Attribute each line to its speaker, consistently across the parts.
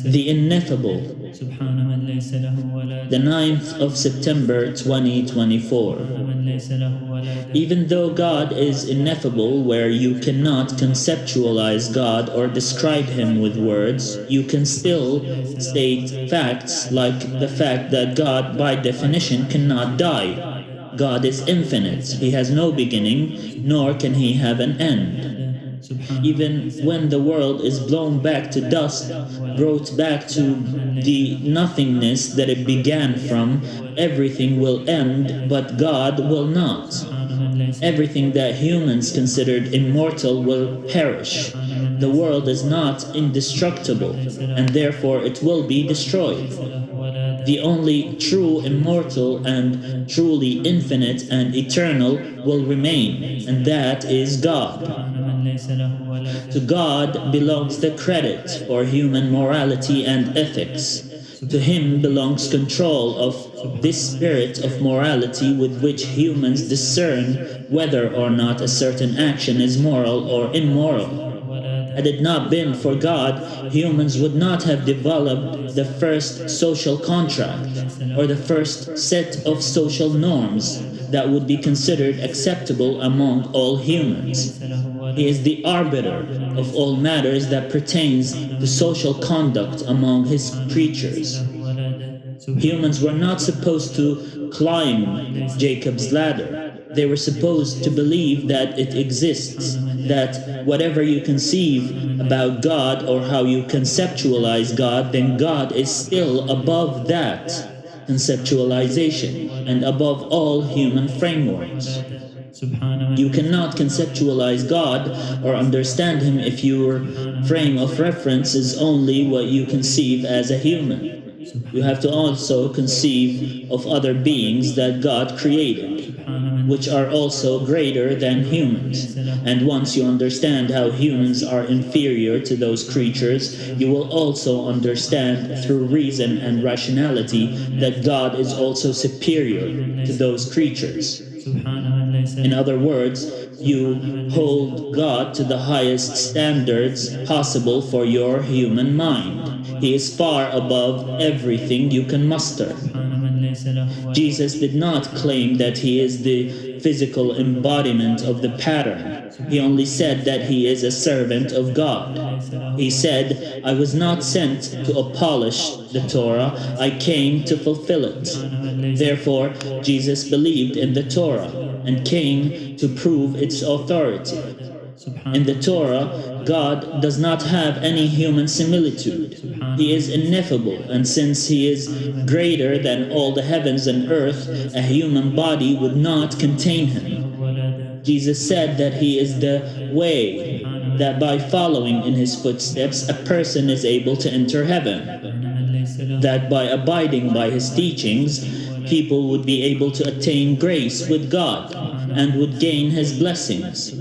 Speaker 1: The Ineffable, the 9th of September 2024. Even though God is ineffable, where you cannot conceptualize God or describe Him with words, you can still state facts like the fact that God, by definition, cannot die. God is infinite. He has no beginning, nor can He have an end. Even when the world is blown back to dust, brought back to the nothingness that it began from, everything will end, but God will not. Everything that humans considered immortal will perish. The world is not indestructible, and therefore it will be destroyed. The only true immortal and truly infinite and eternal will remain, and that is God. To God belongs the credit for human morality and ethics. To Him belongs control of this spirit of morality with which humans discern whether or not a certain action is moral or immoral. Had it not been for God, humans would not have developed the first social contract or the first set of social norms that would be considered acceptable among all humans. He is the arbiter of all matters that pertains to social conduct among His creatures. Humans were not supposed to climb Jacob's ladder. They were supposed to believe that it exists, that whatever you conceive about God or how you conceptualize God, then God is still above that conceptualization and above all human frameworks. You cannot conceptualize God or understand Him if your frame of reference is only what you conceive as a human. You have to also conceive of other beings that God created, which are also greater than humans. And once you understand how humans are inferior to those creatures, you will also understand through reason and rationality that God is also superior to those creatures. In other words, you hold God to the highest standards possible for your human mind. He is far above everything you can muster. Jesus did not claim that He is the physical embodiment of the pattern. He only said that He is a servant of God. He said, "I was not sent to abolish the Torah, I came to fulfill it." Therefore, Jesus believed in the Torah and came to prove its authority. In the Torah, God does not have any human similitude. He is ineffable, and since He is greater than all the heavens and earth, a human body would not contain Him. Jesus said that He is the way, that by following in His footsteps, a person is able to enter heaven. That by abiding by His teachings, people would be able to attain grace with God and would gain His blessings.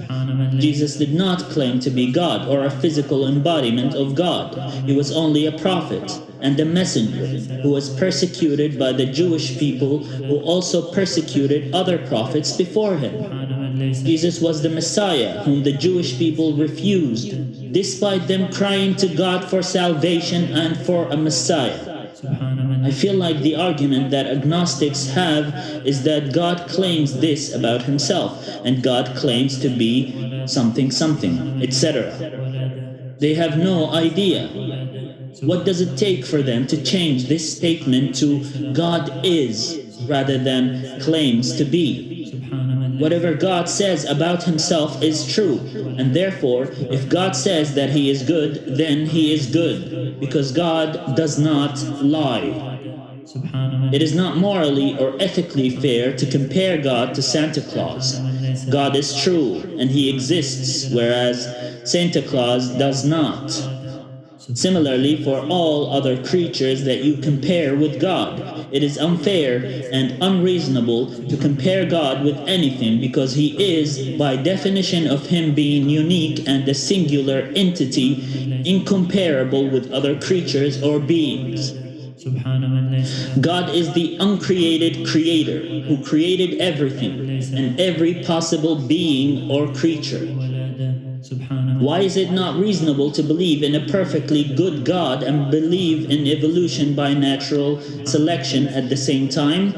Speaker 1: Jesus did not claim to be God or a physical embodiment of God. He was only a prophet and a messenger who was persecuted by the Jewish people who also persecuted other prophets before Him. Jesus was the Messiah whom the Jewish people refused, despite them crying to God for salvation and for a Messiah. I feel like the argument that agnostics have is that God claims this about Himself, and God claims to be something, etc. They have no idea. What does it take for them to change this statement to God is, rather than claims to be? Whatever God says about Himself is true, and therefore, if God says that He is good, then He is good, because God does not lie. It is not morally or ethically fair to compare God to Santa Claus. God is true, and He exists, whereas Santa Claus does not. Similarly, for all other creatures that you compare with God, it is unfair and unreasonable to compare God with anything because He is, by definition of Him being unique and a singular entity, incomparable with other creatures or beings. God is the uncreated creator who created everything and every possible being or creature. Why is it not reasonable to believe in a perfectly good God and believe in evolution by natural selection at the same time?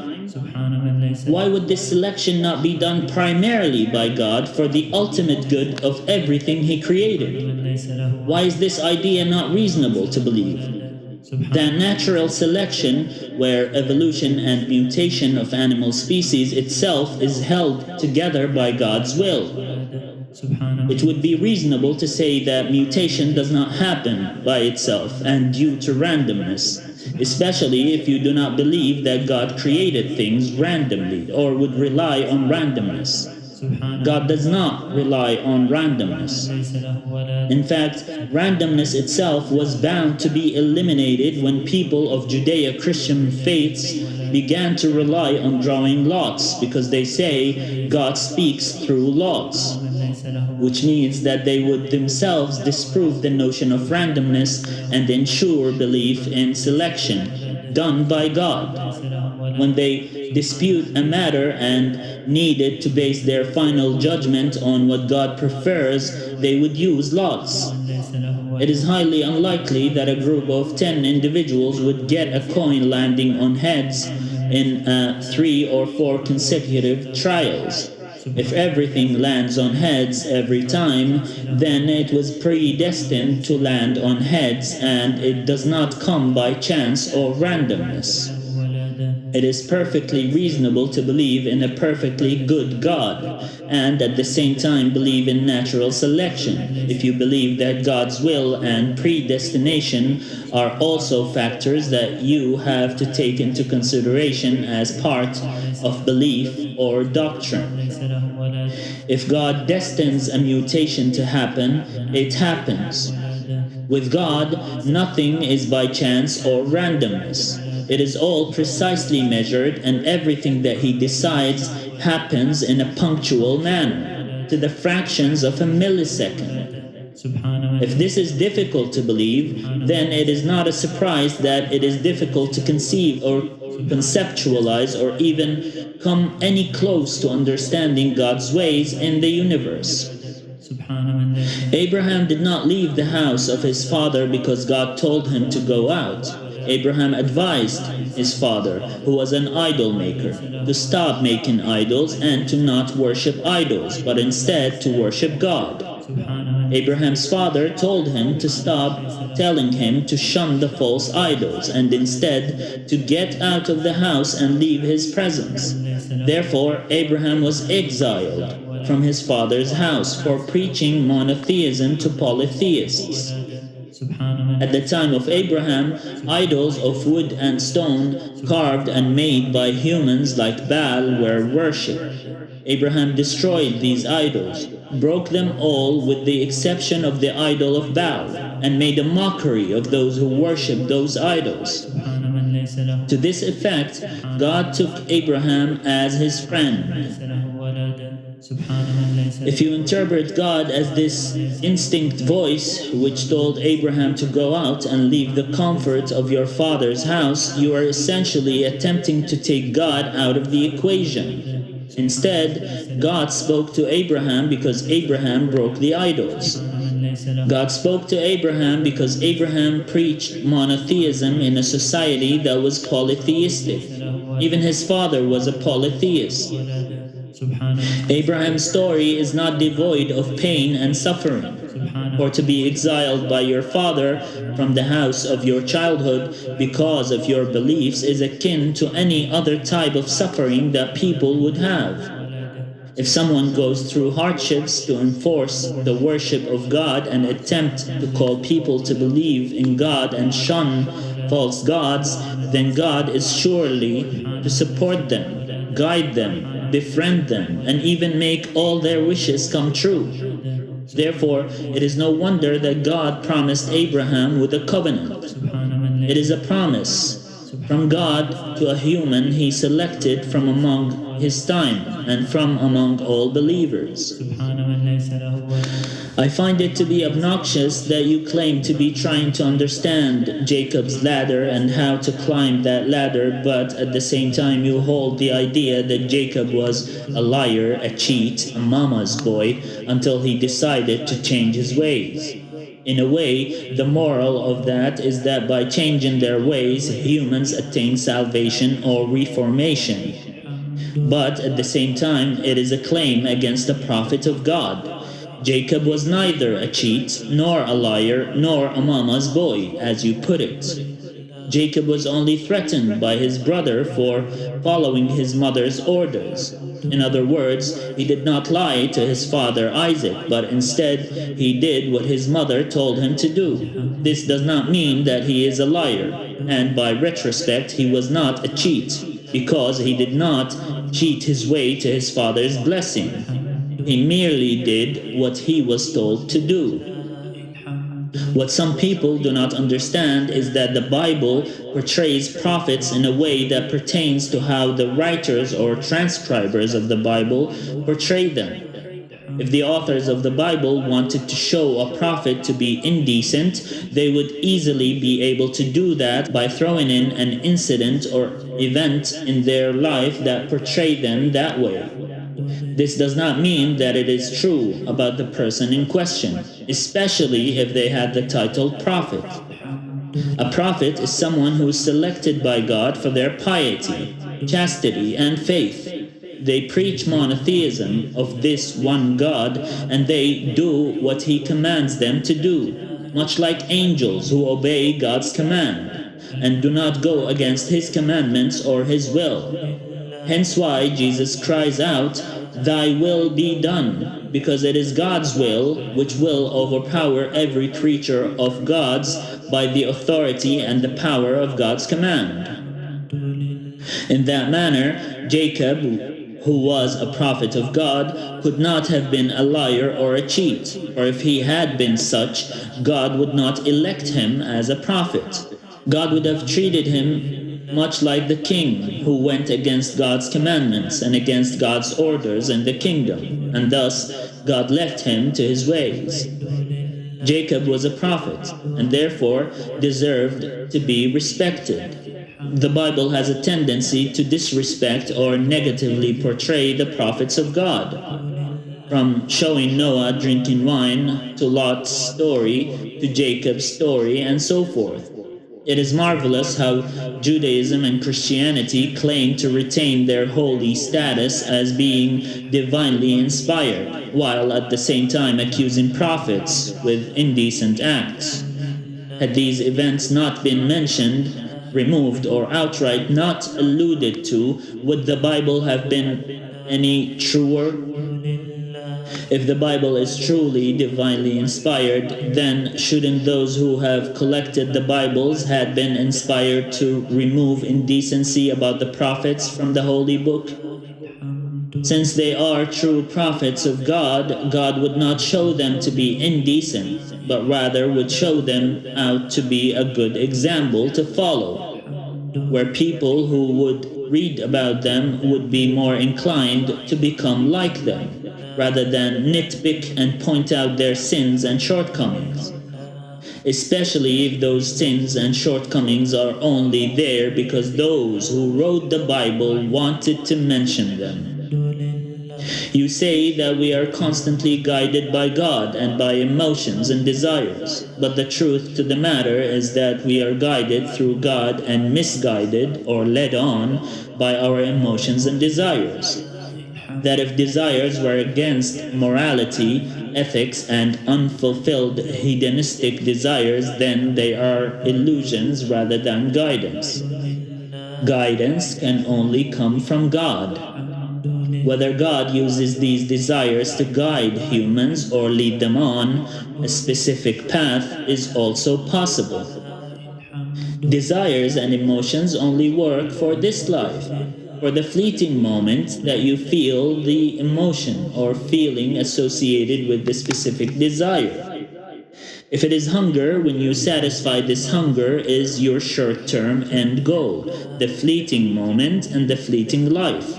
Speaker 1: Why would this selection not be done primarily by God for the ultimate good of everything He created? Why is this idea not reasonable to believe? That natural selection, where evolution and mutation of animal species itself is held together by God's will. It would be reasonable to say that mutation does not happen by itself and due to randomness, especially if you do not believe that God created things randomly or would rely on randomness. God does not rely on randomness. In fact, randomness itself was bound to be eliminated when people of Judeo-Christian faiths began to rely on drawing lots because they say God speaks through lots, which means that they would themselves disprove the notion of randomness and ensure belief in selection done by God. When they dispute a matter and needed to base their final judgment on what God prefers, they would use lots. It is highly unlikely that a group of 10 individuals would get a coin landing on heads in 3 or 4 consecutive trials. If everything lands on heads every time, then it was predestined to land on heads, and it does not come by chance or randomness. It is perfectly reasonable to believe in a perfectly good God, and at the same time believe in natural selection, if you believe that God's will and predestination are also factors that you have to take into consideration as part of belief or doctrine. If God destines a mutation to happen, it happens. With God, nothing is by chance or randomness. It is all precisely measured, and everything that He decides happens in a punctual manner, to the fractions of a millisecond. If this is difficult to believe, then it is not a surprise that it is difficult to conceive or conceptualize or even come any close to understanding God's ways in the universe. Abraham did not leave the house of his father because God told him to go out. Abraham advised his father, who was an idol maker, to stop making idols and to not worship idols, but instead to worship God. Abraham's father told him to stop telling him to shun the false idols and instead to get out of the house and leave his presence. Therefore, Abraham was exiled from his father's house for preaching monotheism to polytheists. At the time of Abraham, idols of wood and stone, carved and made by humans like Baal, were worshipped. Abraham destroyed these idols, broke them all with the exception of the idol of Baal, and made a mockery of those who worshipped those idols. To this effect, God took Abraham as his friend. If you interpret God as this instinct voice which told Abraham to go out and leave the comfort of your father's house, you are essentially attempting to take God out of the equation. Instead, God spoke to Abraham because Abraham broke the idols. God spoke to Abraham because Abraham preached monotheism in a society that was polytheistic. Even his father was a polytheist. Abraham's story is not devoid of pain and suffering. Or to be exiled by your father from the house of your childhood because of your beliefs is akin to any other type of suffering that people would have. If someone goes through hardships to enforce the worship of God and attempt to call people to believe in God and shun false gods, then God is surely to support them, guide them, befriend them, and even make all their wishes come true. Therefore, it is no wonder that God promised Abraham with a covenant. It is a promise From God to a human he selected from among his time and from among all believers. I find it to be obnoxious that you claim to be trying to understand Jacob's ladder and how to climb that ladder, but at the same time you hold the idea that Jacob was a liar, a cheat, a mama's boy, until he decided to change his ways. In a way, the moral of that is that by changing their ways, humans attain salvation or reformation. But at the same time, it is a claim against the prophet of God. Jacob was neither a cheat, nor a liar, nor a mama's boy, as you put it. Jacob was only threatened by his brother for following his mother's orders. In other words, he did not lie to his father Isaac, but instead he did what his mother told him to do. This does not mean that he is a liar, and by retrospect he was not a cheat, because he did not cheat his way to his father's blessing. He merely did what he was told to do. What some people do not understand is that the Bible portrays prophets in a way that pertains to how the writers or transcribers of the Bible portray them. If the authors of the Bible wanted to show a prophet to be indecent, they would easily be able to do that by throwing in an incident or event in their life that portrayed them that way. This does not mean that it is true about the person in question, especially if they had the title prophet. A prophet is someone who is selected by God for their piety, chastity, and faith. They preach monotheism of this one God, and they do what he commands them to do, much like angels who obey God's command, and do not go against his commandments or his will. Hence why Jesus cries out, "Thy will be done," because it is God's will which will overpower every creature of God's by the authority and the power of God's command. In that manner, Jacob, who was a prophet of God, could not have been a liar or a cheat, or if he had been such, God would not elect him as a prophet. God would have treated him much like the king who went against God's commandments and against God's orders in the kingdom, and thus God left him to his ways. Jacob was a prophet, and therefore deserved to be respected. The Bible has a tendency to disrespect or negatively portray the prophets of God, from showing Noah drinking wine to Lot's story to Jacob's story and so forth. It is marvelous how Judaism and Christianity claim to retain their holy status as being divinely inspired, while at the same time accusing prophets with indecent acts. Had these events not been mentioned, removed, or outright not alluded to, would the Bible have been any truer? If the Bible is truly divinely inspired, then shouldn't those who have collected the Bibles had been inspired to remove indecency about the prophets from the holy book? Since they are true prophets of God, God would not show them to be indecent, but rather would show them out to be a good example to follow, where people who would read about them would be more inclined to become like them, rather than nitpick and point out their sins and shortcomings, especially if those sins and shortcomings are only there because those who wrote the Bible wanted to mention them. You say that we are constantly guided by God and by emotions and desires, but the truth to the matter is that we are guided through God and misguided or led on by our emotions and desires. That if desires were against morality, ethics, and unfulfilled hedonistic desires, then they are illusions rather than guidance. Guidance can only come from God. Whether God uses these desires to guide humans or lead them on a specific path is also possible. Desires and emotions only work for this life, for the fleeting moment that you feel the emotion or feeling associated with the specific desire. If it is hunger, when you satisfy this hunger is your short-term end goal, the fleeting moment and the fleeting life.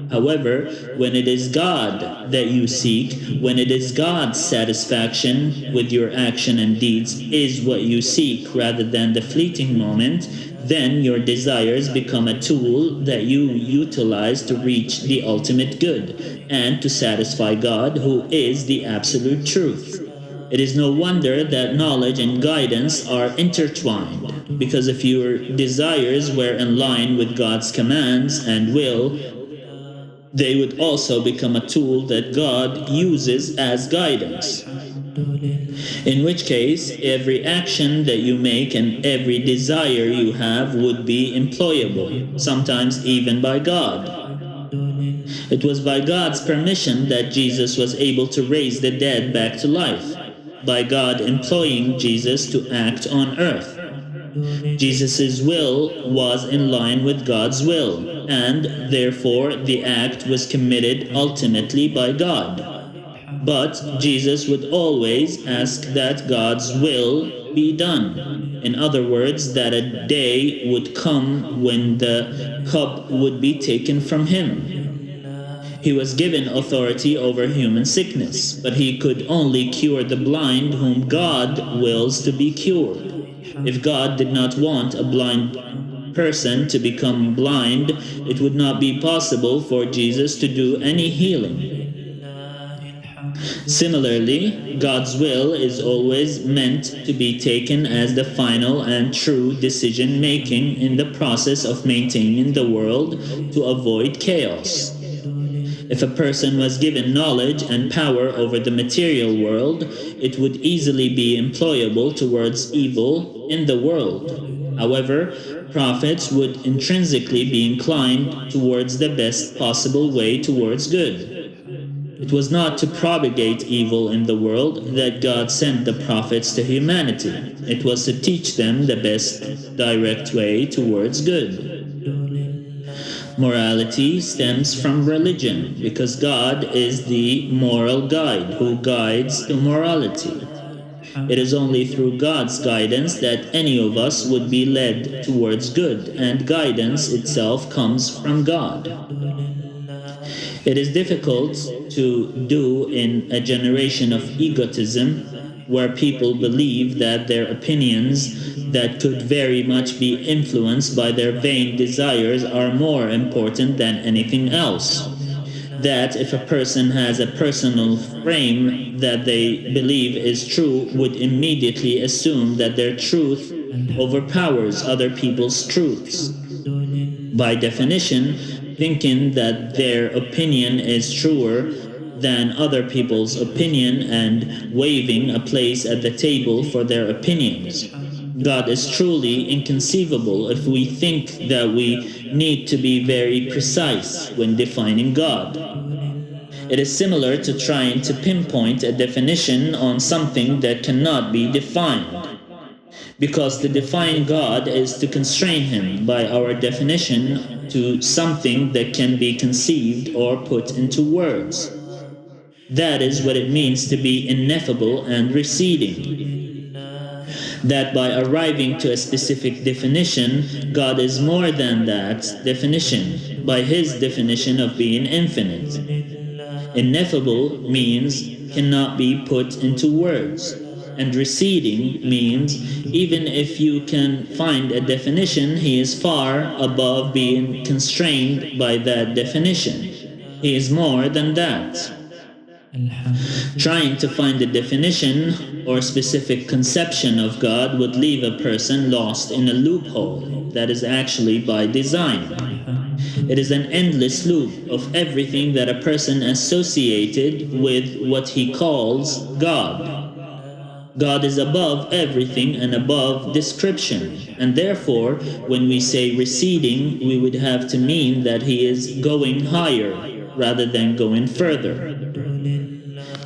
Speaker 1: However, when it is God that you seek, when it is God's satisfaction with your action and deeds is what you seek rather than the fleeting moment, then your desires become a tool that you utilize to reach the ultimate good and to satisfy God, who is the absolute truth. It is no wonder that knowledge and guidance are intertwined, because if your desires were in line with God's commands and will, they would also become a tool that God uses as guidance. In which case, every action that you make and every desire you have would be employable, sometimes even by God. It was by God's permission that Jesus was able to raise the dead back to life, by God employing Jesus to act on earth. Jesus' will was in line with God's will, and therefore the act was committed ultimately by God. But Jesus would always ask that God's will be done. In other words, that a day would come when the cup would be taken from him. He was given authority over human sickness, but he could only cure the blind whom God wills to be cured. If God did not want a blind person to become blind, it would not be possible for Jesus to do any healing. Similarly, God's will is always meant to be taken as the final and true decision making in the process of maintaining the world to avoid chaos. If a person was given knowledge and power over the material world, it would easily be employable towards evil in the world. However, prophets would intrinsically be inclined towards the best possible way towards good. It was not to propagate evil in the world that God sent the prophets to humanity. It was to teach them the best direct way towards good. Morality stems from religion because God is the moral guide who guides to morality. It is only through God's guidance that any of us would be led towards good, and guidance itself comes from God. It is difficult to do in a generation of egotism where people believe that their opinions that could very much be influenced by their vain desires are more important than anything else. That if a person has a personal frame that they believe is true would immediately assume that their truth overpowers other people's truths. By definition, thinking that their opinion is truer than other people's opinion and waiving a place at the table for their opinions. God is truly inconceivable if we think that we need to be very precise when defining God. It is similar to trying to pinpoint a definition on something that cannot be defined. Because to define God is to constrain him by our definition to something that can be conceived or put into words. That is what it means to be ineffable and receding. That by arriving to a specific definition, God is more than that definition, by his definition of being infinite. Ineffable means cannot be put into words, and receding means even if you can find a definition, he is far above being constrained by that definition. He is more than that. Trying to find a definition or specific conception of God would leave a person lost in a loophole that is actually by design. It is an endless loop of everything that a person associated with what he calls God. God is above everything and above description, and therefore, when we say receding, we would have to mean that he is going higher rather than going further.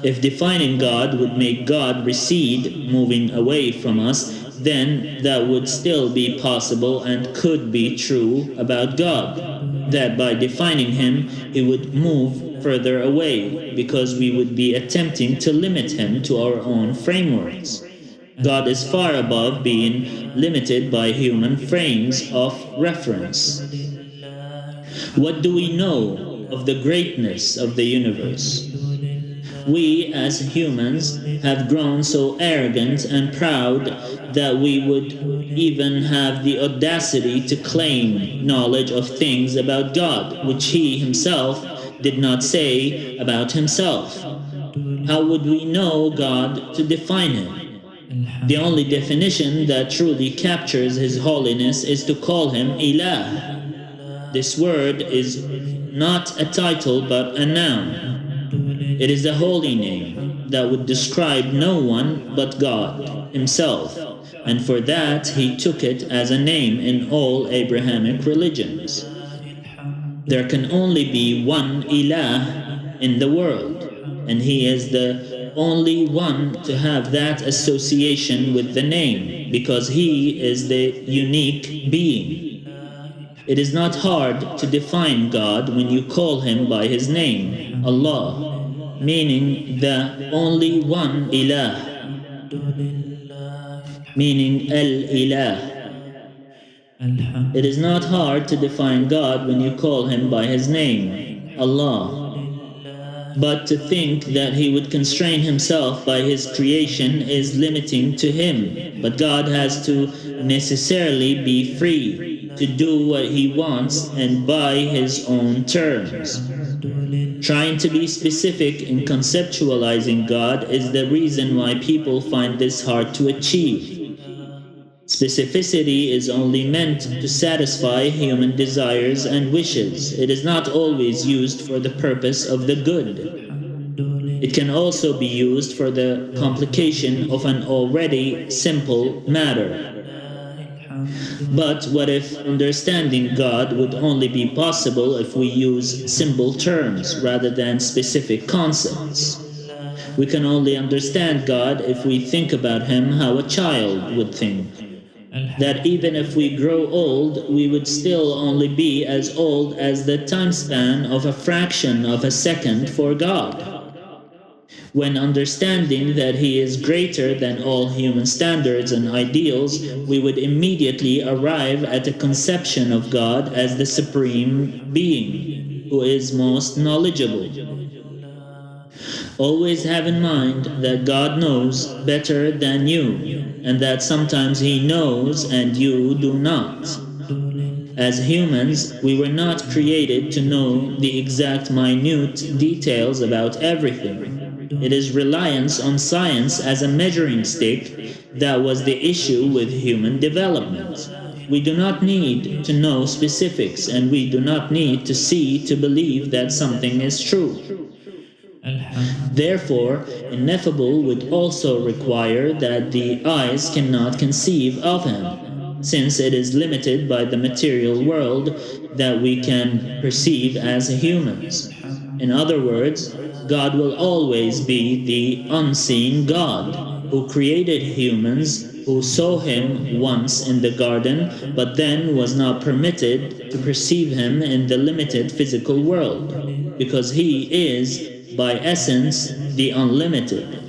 Speaker 1: If defining God would make God recede, moving away from us, then that would still be possible and could be true about God. That by defining him, he would move further away, because we would be attempting to limit him to our own frameworks. God is far above being limited by human frames of reference. What do we know of the greatness of the universe? We, as humans, have grown so arrogant and proud that we would even have the audacity to claim knowledge of things about God, which He Himself did not say about Himself. How would we know God to define Him? The only definition that truly captures His holiness is to call Him Ilah. This word is not a title but a noun. It is a holy name that would describe no one but God Himself, and for that He took it as a name in all Abrahamic religions. There can only be one Ilah in the world, and He is the only one to have that association with the name, because He is the unique being. It is not hard to define God when you call Him by His name, Allah, meaning the only one Ilah, meaning Al-Ilah. It is not hard to define God when you call Him by His name, Allah. But to think that He would constrain Himself by His creation is limiting to Him. But God has to necessarily be free to do what He wants and by His own terms. Trying to be specific in conceptualizing God is the reason why people find this hard to achieve. Specificity is only meant to satisfy human desires and wishes. It is not always used for the purpose of the good. It can also be used for the complication of an already simple matter. But what if understanding God would only be possible if we use simple terms rather than specific concepts? We can only understand God if we think about Him how a child would think. That even if we grow old, we would still only be as old as the time span of a fraction of a second for God. When understanding that He is greater than all human standards and ideals, we would immediately arrive at a conception of God as the supreme being, who is most knowledgeable. Always have in mind that God knows better than you, and that sometimes He knows and you do not. As humans, we were not created to know the exact minute details about everything. It is reliance on science as a measuring stick that was the issue with human development. We do not need to know specifics, and we do not need to see to believe that something is true. Therefore, Ineffable would also require that the eyes cannot conceive of Him, since it is limited by the material world that we can perceive as humans. In other words, God will always be the unseen God, who created humans, who saw Him once in the garden, but then was not permitted to perceive Him in the limited physical world, because He is, by essence, the unlimited.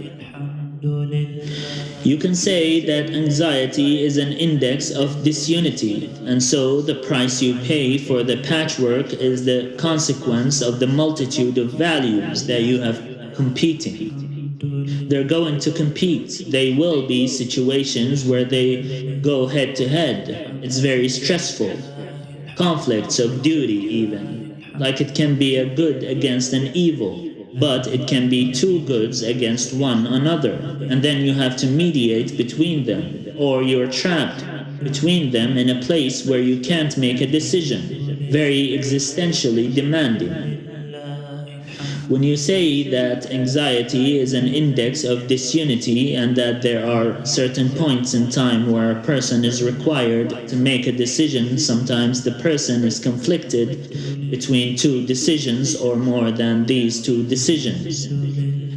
Speaker 1: You can say that anxiety is an index of disunity, and so the price you pay for the patchwork is the consequence of the multitude of values that you have competing. They're going to compete. They will be situations where they go head to head. It's very stressful. Conflicts of duty, even. Like it can be a good against an evil, but it can be two goods against one another, and then you have to mediate between them, or you're trapped between them in a place where you can't make a decision, very existentially demanding. When you say that anxiety is an index of disunity and that there are certain points in time where a person is required to make a decision, sometimes the person is conflicted between two decisions or more than these two decisions.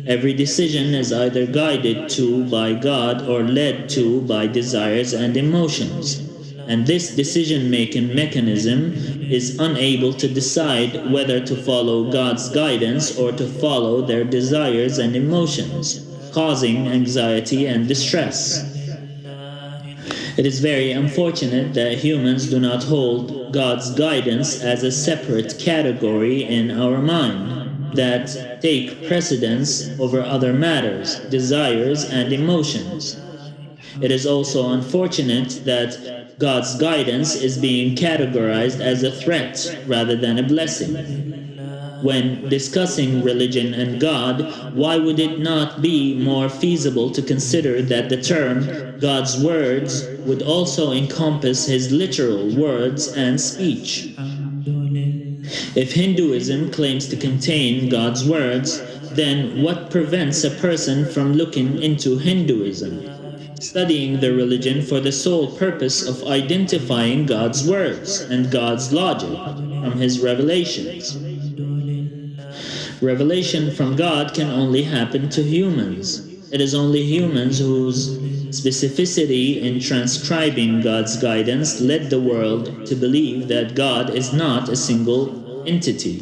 Speaker 1: Every decision is either guided to by God or led to by desires and emotions. And this decision-making mechanism is unable to decide whether to follow God's guidance or to follow their desires and emotions, causing anxiety and distress. It is very unfortunate that humans do not hold God's guidance as a separate category in our mind that take precedence over other matters, desires, and emotions. It is also unfortunate that God's guidance is being categorized as a threat rather than a blessing. When discussing religion and God, why would it not be more feasible to consider that the term God's words would also encompass his literal words and speech? If Hinduism claims to contain God's words, then what prevents a person from looking into Hinduism, studying the religion for the sole purpose of identifying God's words and God's logic from his revelations? Revelation from God can only happen to humans. It is only humans whose specificity in transcribing God's guidance led the world to believe that God is not a single entity.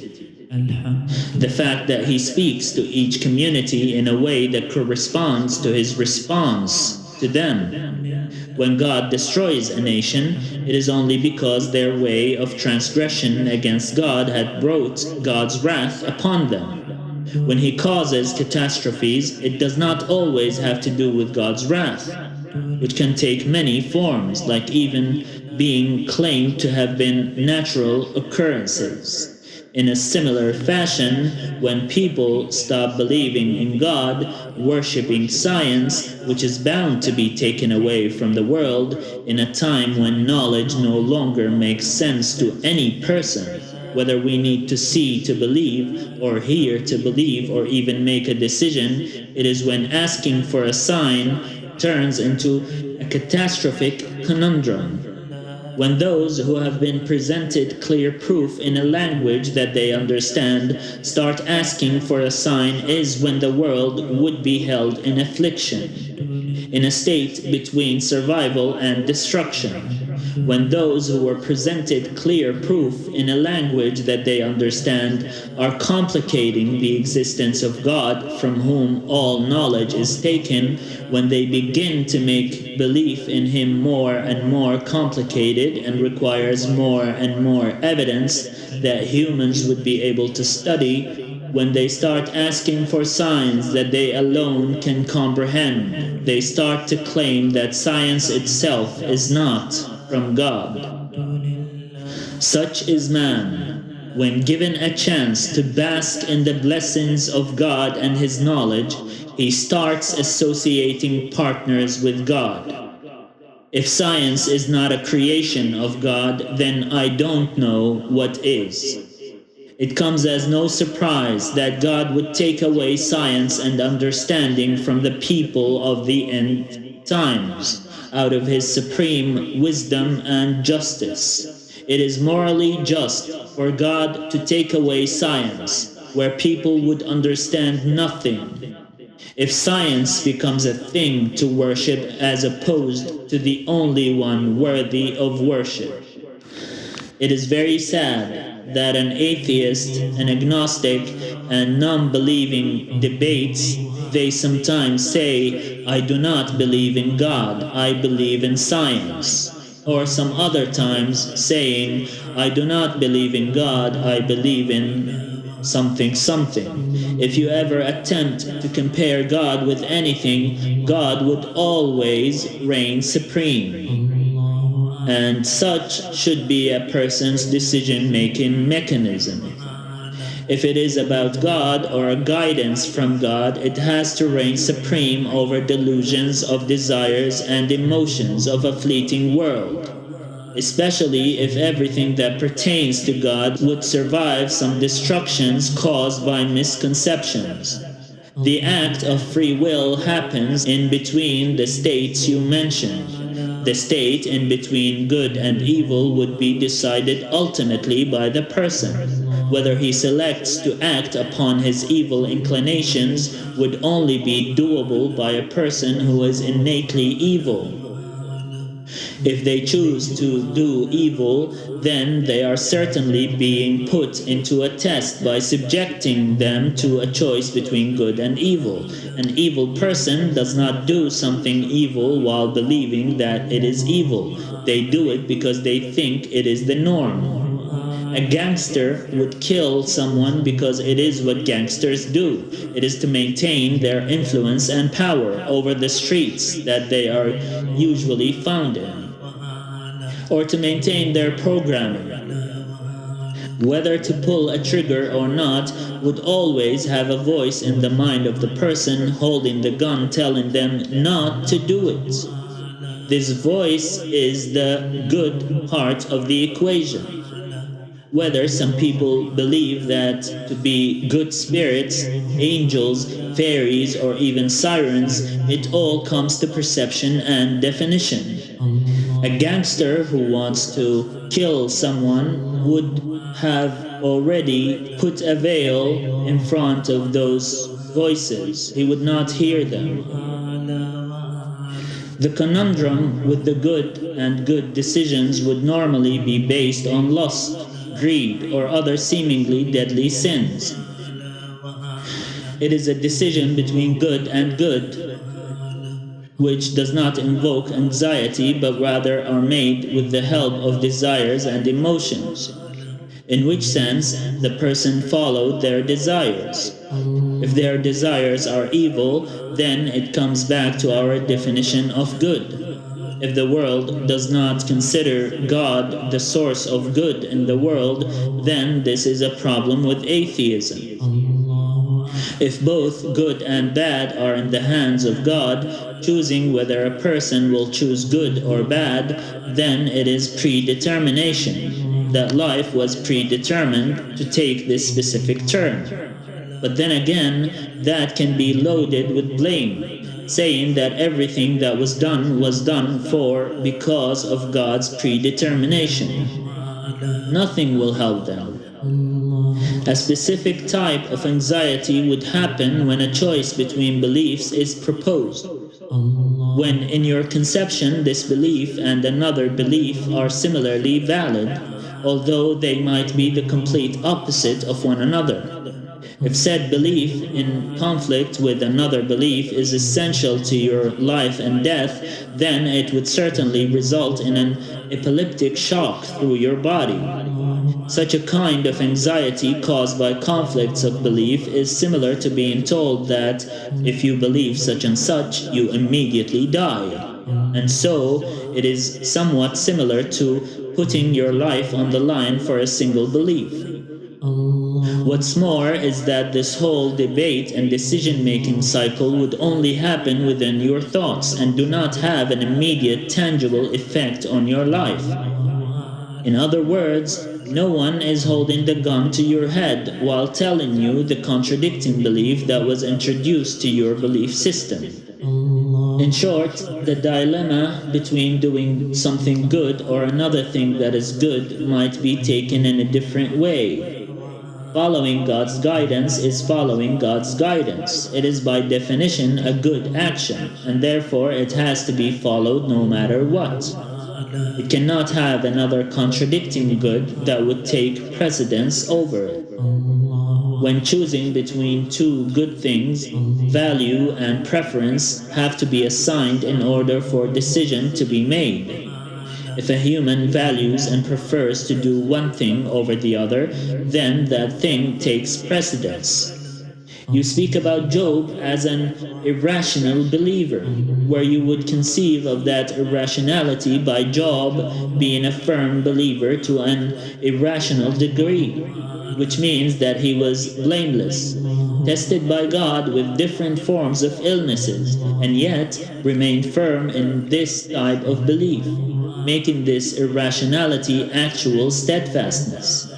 Speaker 1: The fact that he speaks to each community in a way that corresponds to his response to them. When God destroys a nation, it is only because their way of transgression against God had brought God's wrath upon them. When he causes catastrophes, it does not always have to do with God's wrath, which can take many forms, like even being claimed to have been natural occurrences. In a similar fashion, when people stop believing in God, worshipping science, which is bound to be taken away from the world in a time when knowledge no longer makes sense to any person, whether we need to see to believe, or hear to believe, or even make a decision, it is when asking for a sign turns into a catastrophic conundrum. When those who have been presented clear proof in a language that they understand start asking for a sign is when the world would be held in affliction, in a state between survival and destruction. When those who were presented clear proof in a language that they understand are complicating the existence of God from whom all knowledge is taken, when they begin to make belief in him more and more complicated and requires more and more evidence that humans would be able to study, when they start asking for signs that they alone can comprehend, they start to claim that science itself is not from God. Such is man. When given a chance to bask in the blessings of God and his knowledge, he starts associating partners with God. If science is not a creation of God, then I don't know what is. It comes as no surprise that God would take away science and understanding from the people of the end times, out of his supreme wisdom and justice. It is morally just for God to take away science, where people would understand nothing. If science becomes a thing to worship as opposed to the only one worthy of worship. It is very sad that an atheist, an agnostic, and non-believing debates, they sometimes say, I do not believe in God, I believe in science. Or some other times saying, I do not believe in God, I believe in something something. If you ever attempt to compare God with anything, God would always reign supreme. And such should be a person's decision-making mechanism. If it is about God or a guidance from God, it has to reign supreme over delusions of desires and emotions of a fleeting world, especially if everything that pertains to God would survive some destructions caused by misconceptions. The act of free will happens in between the states you mentioned. The state in between good and evil would be decided ultimately by the person. Whether he selects to act upon his evil inclinations would only be doable by a person who is innately evil. If they choose to do evil, then they are certainly being put into a test by subjecting them to a choice between good and evil. An evil person does not do something evil while believing that it is evil. They do it because they think it is the norm. A gangster would kill someone because it is what gangsters do. It is to maintain their influence and power over the streets that they are usually found in, or to maintain their programming. Whether to pull a trigger or not would always have a voice in the mind of the person holding the gun telling them not to do it. This voice is the good part of the equation. Whether some people believe that to be good spirits, angels, fairies, or even sirens, it all comes to perception and definition. A gangster who wants to kill someone would have already put a veil in front of those voices. He would not hear them. The conundrum with the good and good decisions would normally be based on lust, greed, or other seemingly deadly sins. It is a decision between good and good, which does not invoke anxiety but rather are made with the help of desires and emotions, in which sense the person followed their desires. If their desires are evil, then it comes back to our definition of good. If the world does not consider God the source of good in the world, then this is a problem with atheism. If both good and bad are in the hands of God, choosing whether a person will choose good or bad, then it is predetermination. That life was predetermined to take this specific turn. But then again, that can be loaded with blame, saying that everything that was done for because of God's predetermination. Nothing will help them. A specific type of anxiety would happen when a choice between beliefs is proposed. When in your conception this belief and another belief are similarly valid, although they might be the complete opposite of one another. If said belief in conflict with another belief is essential to your life and death, then it would certainly result in an epileptic shock through your body. Such a kind of anxiety caused by conflicts of belief is similar to being told that if you believe such and such, you immediately die. And so, it is somewhat similar to putting your life on the line for a single belief. What's more is that this whole debate and decision-making cycle would only happen within your thoughts and do not have an immediate tangible effect on your life. In other words, no one is holding the gun to your head while telling you the contradicting belief that was introduced to your belief system. In short, the dilemma between doing something good or another thing that is good might be taken in a different way. Following God's guidance is following God's guidance. It is by definition a good action, and therefore it has to be followed no matter what. It cannot have another contradicting good that would take precedence over it. When choosing between two good things, value and preference have to be assigned in order for decision to be made. If a human values and prefers to do one thing over the other, then that thing takes precedence. You speak about Job as an irrational believer, where you would conceive of that irrationality by Job being a firm believer to an irrational degree, which means that he was blameless, tested by God with different forms of illnesses, and yet remained firm in this type of belief, making this irrationality actual steadfastness.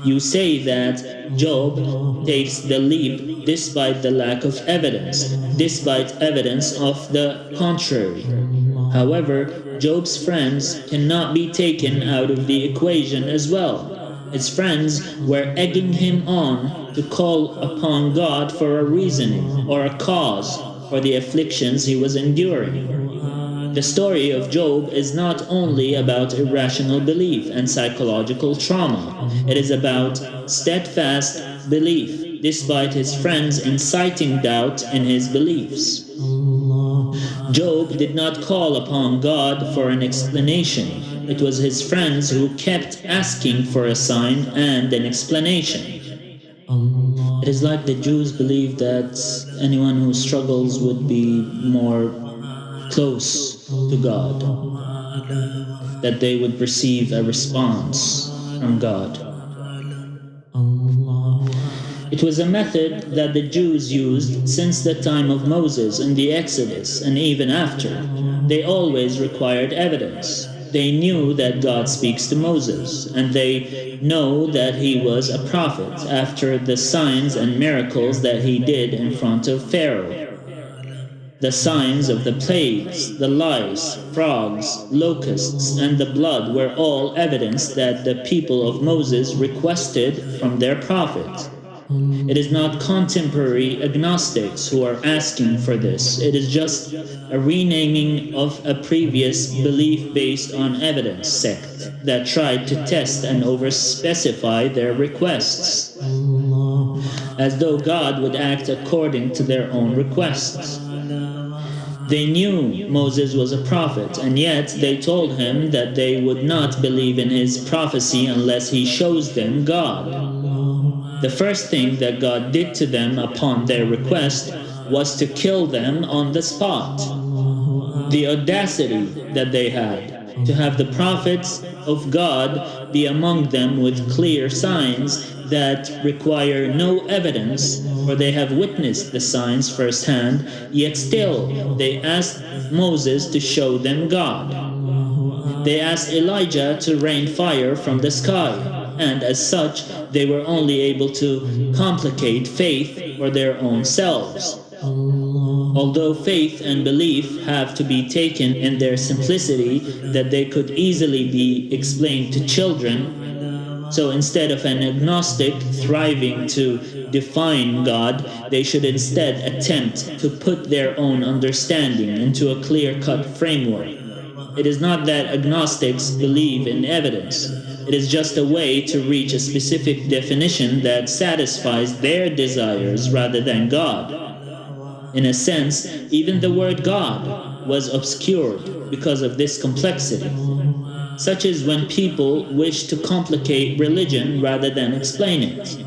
Speaker 1: You say that Job takes the leap despite the lack of evidence, despite evidence of the contrary. However, Job's friends cannot be taken out of the equation as well. His friends were egging him on to call upon God for a reasoning or a cause for the afflictions he was enduring. The story of Job is not only about irrational belief and psychological trauma, it is about steadfast belief despite his friends inciting doubt in his beliefs. Job did not call upon God for an explanation. It was his friends who kept asking for a sign and an explanation. It is like the Jews believed that anyone who struggles would be more close to God, that they would receive a response from God. It was a method that the Jews used since the time of Moses in the Exodus and even after. They always required evidence. They knew that God speaks to Moses, and they know that he was a prophet after the signs and miracles that he did in front of Pharaoh. The signs of the plagues, the lice, frogs, locusts, and the blood were all evidence that the people of Moses requested from their prophet. It is not contemporary agnostics who are asking for this. It is just a renaming of a previous belief based on evidence sect that tried to test and overspecify their requests, as though God would act according to their own requests. They knew Moses was a prophet, and yet they told him that they would not believe in his prophecy unless he shows them God. The first thing that God did to them upon their request was to kill them on the spot. The audacity that they had to have the prophets of God be among them with clear signs that require no evidence, for they have witnessed the signs firsthand, yet still they asked Moses to show them God. They asked Elijah to rain fire from the sky, and as such, they were only able to complicate faith for their own selves. Although faith and belief have to be taken in their simplicity, that they could easily be explained to children, so instead of an agnostic thriving to define God, they should instead attempt to put their own understanding into a clear-cut framework. It is not that agnostics believe in evidence. It is just a way to reach a specific definition that satisfies their desires rather than God. In a sense, even the word God was obscured because of this complexity. Such is when people wish to complicate religion rather than explain it.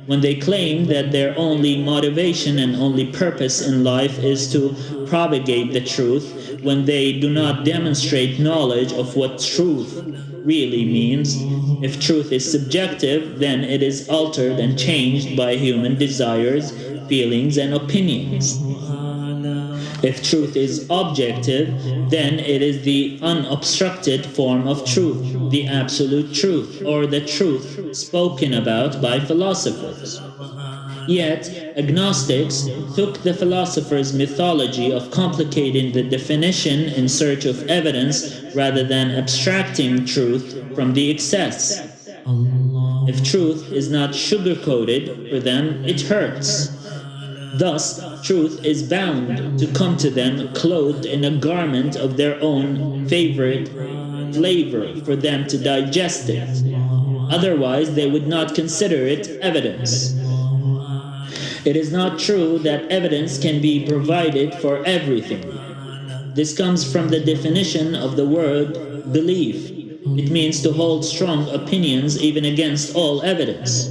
Speaker 1: When they claim that their only motivation and only purpose in life is to propagate the truth, when they do not demonstrate knowledge of what truth really means. If truth is subjective, then it is altered and changed by human desires, feelings, and opinions. If truth is objective, then it is the unobstructed form of truth, the absolute truth, or the truth spoken about by philosophers. Yet, agnostics took the philosophers' mythology of complicating the definition in search of evidence rather than abstracting truth from the excess. If truth is not sugar-coated, for them it hurts. Thus, truth is bound to come to them clothed in a garment of their own favorite flavor for them to digest it. Otherwise, they would not consider it evidence. It is not true that evidence can be provided for everything. This comes from the definition of the word belief. It means to hold strong opinions even against all evidence.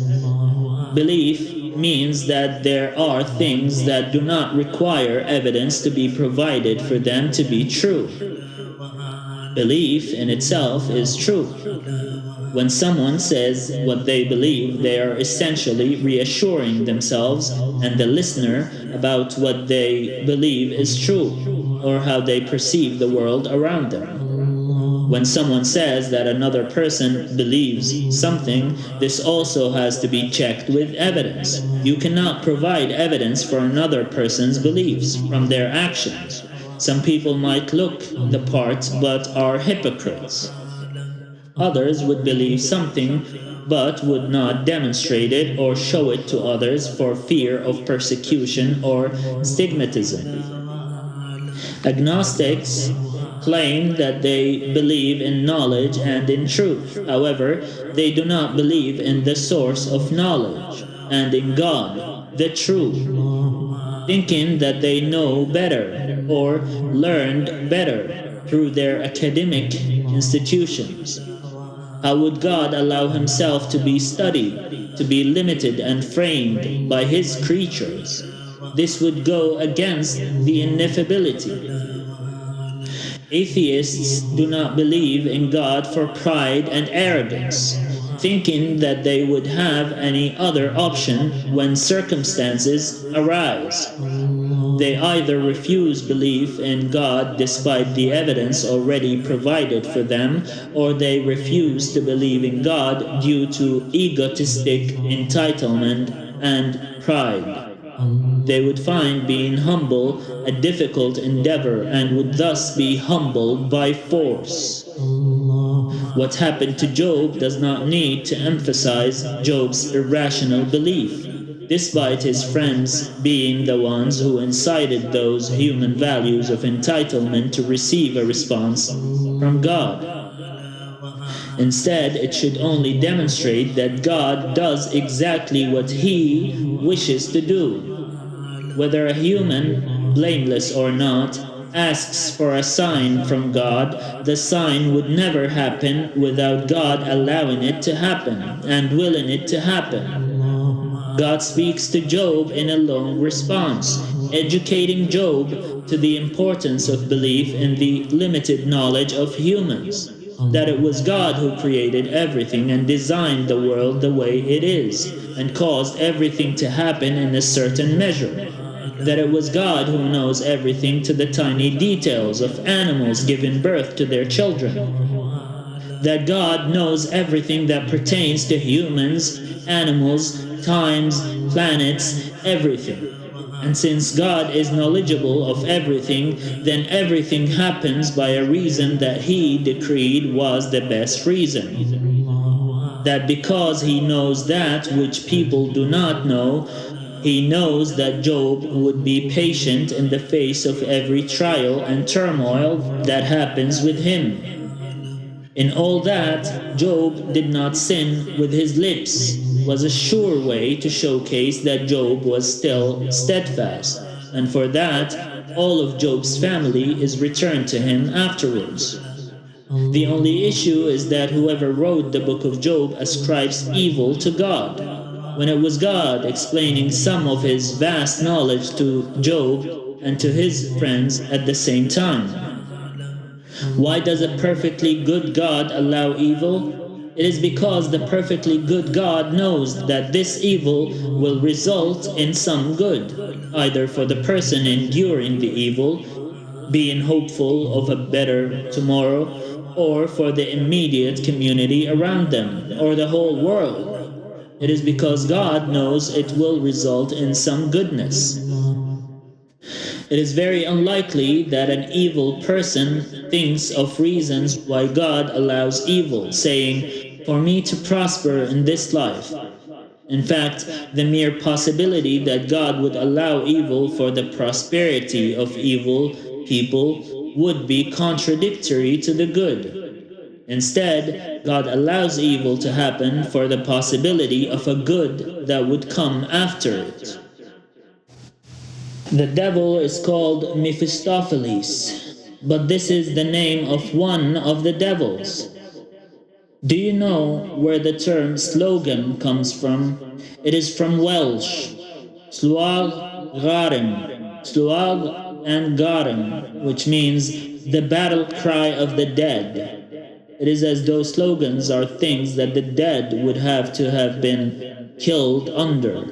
Speaker 1: Belief means that there are things that do not require evidence to be provided for them to be true. Belief in itself is true. When someone says what they believe, they are essentially reassuring themselves and the listener about what they believe is true, or how they perceive the world around them. When someone says that another person believes something, this also has to be checked with evidence. You cannot provide evidence for another person's beliefs from their actions. Some people might look the part but are hypocrites. Others would believe something but would not demonstrate it or show it to others for fear of persecution or stigmatism. Agnostics claim that they believe in knowledge and in truth. However, they do not believe in the source of knowledge and in God, the truth, thinking that they know better or learned better through their academic institutions. How would God allow himself to be studied, to be limited and framed by his creatures? This would go against the ineffability. Atheists do not believe in God for pride and arrogance, thinking that they would have any other option when circumstances arise. They either refuse belief in God despite the evidence already provided for them, or they refuse to believe in God due to egotistic entitlement and pride. They would find being humble a difficult endeavor and would thus be humbled by force. What happened to Job does not need to emphasize Job's irrational belief, despite his friends being the ones who incited those human values of entitlement to receive a response from God. Instead, it should only demonstrate that God does exactly what he wishes to do. Whether a human, blameless or not, asks for a sign from God, the sign would never happen without God allowing it to happen and willing it to happen. God speaks to Job in a long response, educating Job to the importance of belief in the limited knowledge of humans, that it was God who created everything and designed the world the way it is, and caused everything to happen in a certain measure, that it was God who knows everything to the tiny details of animals giving birth to their children, that God knows everything that pertains to humans, animals, times, planets, everything. And since God is knowledgeable of everything, then everything happens by a reason that he decreed was the best reason. That because he knows that which people do not know, he knows that Job would be patient in the face of every trial and turmoil that happens with him. In all that, Job did not sin with his lips, was a sure way to showcase that Job was still steadfast, and for that, all of Job's family is returned to him afterwards. The only issue is that whoever wrote the book of Job ascribes evil to God, when it was God explaining some of his vast knowledge to Job and to his friends at the same time. Why does a perfectly good God allow evil? It is because the perfectly good God knows that this evil will result in some good, either for the person enduring the evil, being hopeful of a better tomorrow, or for the immediate community around them, or the whole world. It is because God knows it will result in some goodness. It is very unlikely that an evil person thinks of reasons why God allows evil, saying, "For me to prosper in this life." In fact, the mere possibility that God would allow evil for the prosperity of evil people would be contradictory to the good. Instead, God allows evil to happen for the possibility of a good that would come after it. The devil is called Mephistopheles, but this is the name of one of the devils. Do you know where the term slogan comes from? It is from Welsh, Sluag Garem, Sluag and Garem, which means the battle cry of the dead. It is as though slogans are things that the dead would have to have been killed under.